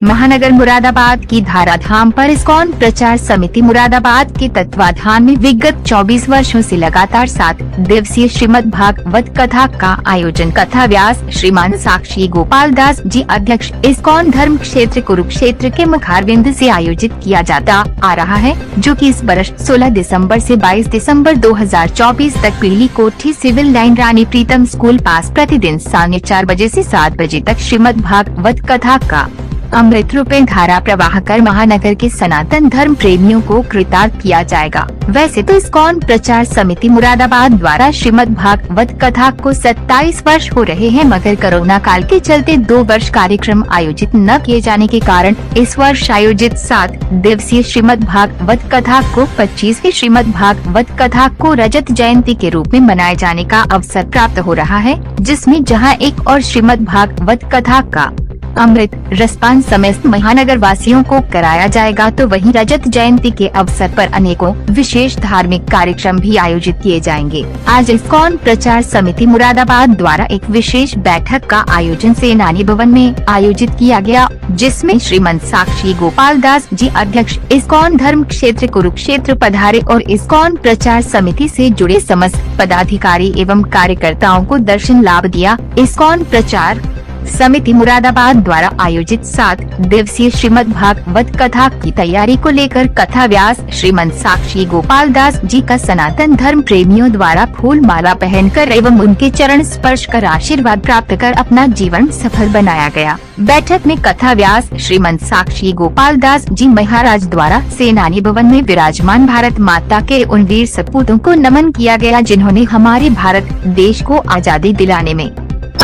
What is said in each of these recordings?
महानगर मुरादाबाद की धाराधाम पर इस्कॉन प्रचार समिति मुरादाबाद के तत्वाधान में विगत 24 वर्षों से लगातार 7 दिवसीय श्रीमद् भागवत कथा का आयोजन कथा व्यास श्रीमान साक्षी गोपाल दास जी अध्यक्ष इस्कॉन धर्म क्षेत्र कुरुक्षेत्र के मुखारविंद से आयोजित किया जाता आ रहा है, जो कि इस वर्ष 16 दिसंबर से 22 दिसंबर 2024 तक पीली कोठी सिविल लाइन रानी प्रीतम स्कूल पास प्रतिदिन साढ़े 4 बजे से 7 बजे तक श्रीमद् भागवत कथा का अमृत रूपे धारा प्रवाह कर महानगर के सनातन धर्म प्रेमियों को कृतार्थ किया जाएगा। वैसे तो इस्कॉन प्रचार समिति मुरादाबाद द्वारा श्रीमद् भागवत कथा को 27 वर्ष हो रहे हैं, मगर कोरोना काल के चलते 2 वर्ष कार्यक्रम आयोजित न किए जाने के कारण इस वर्ष आयोजित 7 दिवसीय श्रीमद् भागवत कथा को 25वीं श्रीमद् भागवत कथा को रजत जयंती के रूप में मनाए जाने का अवसर प्राप्त हो रहा है, जिसमें जहां एक और श्रीमद् भागवत कथा का अमृत रसपान समस्त महानगर वासियों को कराया जाएगा, तो वहीं रजत जयंती के अवसर पर अनेकों विशेष धार्मिक कार्यक्रम भी आयोजित किए जाएंगे। आज इस्कॉन प्रचार समिति मुरादाबाद द्वारा एक विशेष बैठक का आयोजन सेनानी भवन में आयोजित किया गया, जिसमें श्रीमंत साक्षी गोपाल दास जी अध्यक्ष इस्कॉन धर्म क्षेत्र कुरुक्षेत्र पधारे और इस्कॉन प्रचार समिति से जुड़े समस्त पदाधिकारी एवं कार्यकर्ताओं को दर्शन लाभ दिया। इस्कॉन प्रचार समिति मुरादाबाद द्वारा आयोजित 7 दिवसीय श्रीमद् भागवत कथा की तैयारी को लेकर कथा व्यास श्रीमंत साक्षी गोपाल दास जी का सनातन धर्म प्रेमियों द्वारा फूल माला पहनकर एवं उनके चरण स्पर्श कर आशीर्वाद प्राप्त कर अपना जीवन सफल बनाया गया। बैठक में कथा व्यास श्रीमंत साक्षी गोपाल दास जी महाराज द्वारा सेनानी भवन में विराजमान भारत माता के उन वीर सपूतों को नमन किया गया, जिन्होंने हमारे भारत देश को आजादी दिलाने में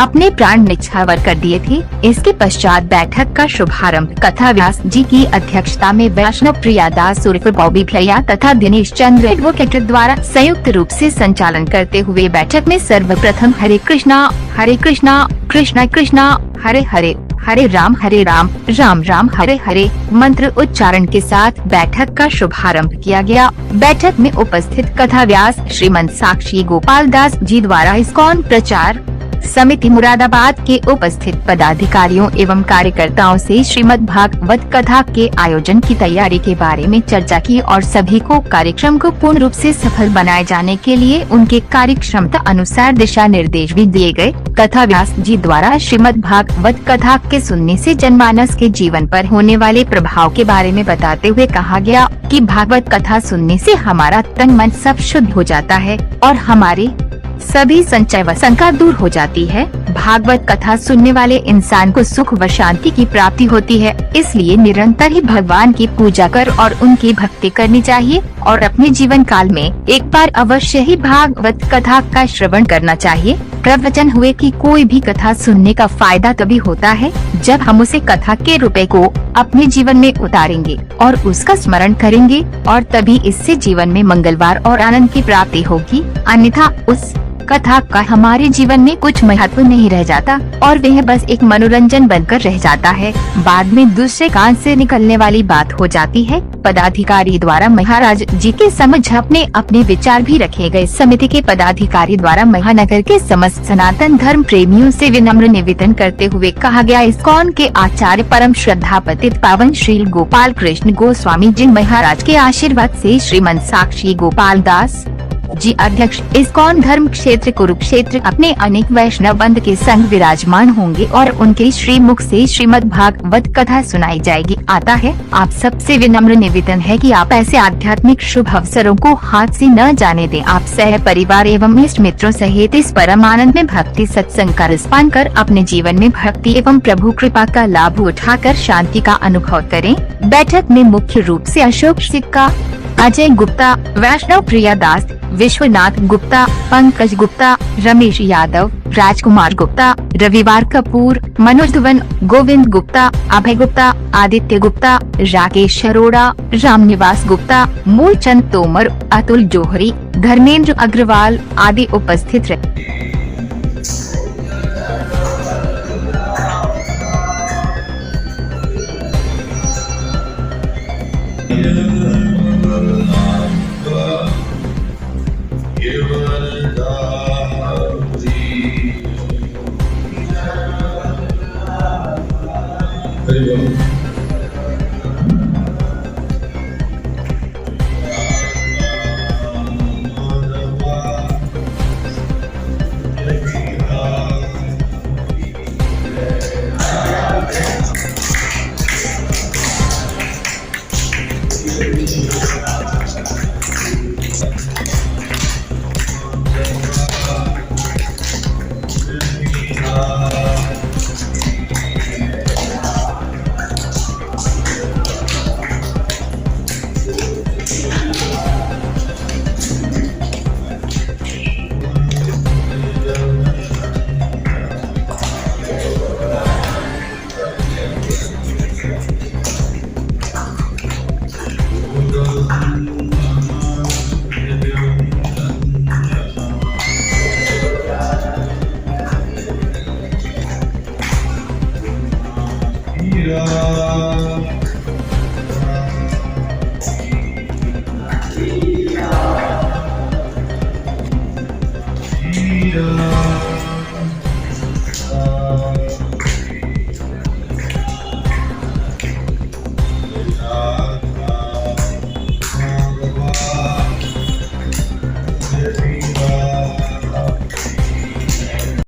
अपने प्राण न्यौछावर कर दिए थे। इसके पश्चात बैठक का शुभारंभ कथा व्यास जी की अध्यक्षता में वैष्णव प्रिया दास उर्फ बॉबी भैया तथा दिनेश चंद्र एडवोकेट द्वारा संयुक्त रूप से संचालन करते हुए बैठक में सर्वप्रथम हरे कृष्णा कृष्णा कृष्णा हरे हरे, हरे राम राम राम हरे हरे मंत्र उच्चारण के साथ बैठक का शुभारंभ किया गया। बैठक में उपस्थित कथा व्यास श्रीमंत साक्षी गोपाल दास जी द्वारा इस्कॉन प्रचार समिति मुरादाबाद के उपस्थित पदाधिकारियों एवं कार्यकर्ताओं से श्रीमद् भागवत कथा के आयोजन की तैयारी के बारे में चर्चा की और सभी को कार्यक्रम को पूर्ण रूप से सफल बनाए जाने के लिए उनके कार्यक्षमता अनुसार दिशा निर्देश भी दिए गए। कथा व्यास जी द्वारा श्रीमद् भागवत कथा के सुनने से जनमानस के जीवन पर होने वाले प्रभाव के बारे में बताते हुए कहा गया कि भागवत कथा सुनने से हमारा तन मन सब शुद्ध हो जाता है और हमारे सभी संचय व शंका दूर हो जाती है। भागवत कथा सुनने वाले इंसान को सुख व शांति की प्राप्ति होती है, इसलिए निरंतर ही भगवान की पूजा कर और उनकी भक्ति करनी चाहिए और अपने जीवन काल में एक बार अवश्य ही भागवत कथा का श्रवण करना चाहिए। प्रवचन हुए कि कोई भी कथा सुनने का फायदा तभी होता है जब हम उसे कथा के रूपे को अपने जीवन में उतारेंगे और उसका स्मरण करेंगे, और तभी इससे जीवन में मंगलवार और आनंद की प्राप्ति होगी, अन्यथा उस कथा का हमारे जीवन में कुछ महत्व नहीं रह जाता और वह बस एक मनोरंजन बनकर रह जाता है, बाद में दूसरे कान से निकलने वाली बात हो जाती है। पदाधिकारी द्वारा महाराज जी के समक्ष अपने विचार भी रखे गए। समिति के पदाधिकारी द्वारा महानगर के समस्त सनातन धर्म प्रेमियों से विनम्र निवेदन करते हुए कहा गया, इस्कॉन के आचार्य परम श्रद्धा पतित पावन श्री गोपाल कृष्ण गोस्वामी जी महाराज के आशीर्वाद से श्रीमंत साक्षी गोपाल दास जी अध्यक्ष इस्कॉन धर्म क्षेत्र कुरुक्षेत्र अपने अनेक वैष्णव बंद के संग विराजमान होंगे और उनके श्रीमुख से श्रीमद् भागवत कथा सुनाई जाएगी। आता है आप सबसे विनम्र निवेदन है कि आप ऐसे आध्यात्मिक शुभ अवसरों को हाथ से न जाने दें। आप सह परिवार एवं इष्ट मित्रों सहित इस परम आनंद में भक्ति सत्संग का रसपान कर अपने जीवन में भक्ति एवं प्रभु कृपा का लाभ उठाकर शांति का अनुभव करें। बैठक में मुख्य रूप से अशोक सिक्का, अजय गुप्ता, वैष्णव प्रिया दास, विश्वनाथ गुप्ता, पंकज गुप्ता, रमेश यादव, राजकुमार गुप्ता, रविवार कपूर, मनोज धवन, गोविंद गुप्ता, अभय गुप्ता, आदित्य गुप्ता, राकेश अरोड़ा, रामनिवास गुप्ता, मूलचंद तोमर, अतुल जोहरी, धर्मेंद्र अग्रवाल आदि उपस्थित रहे।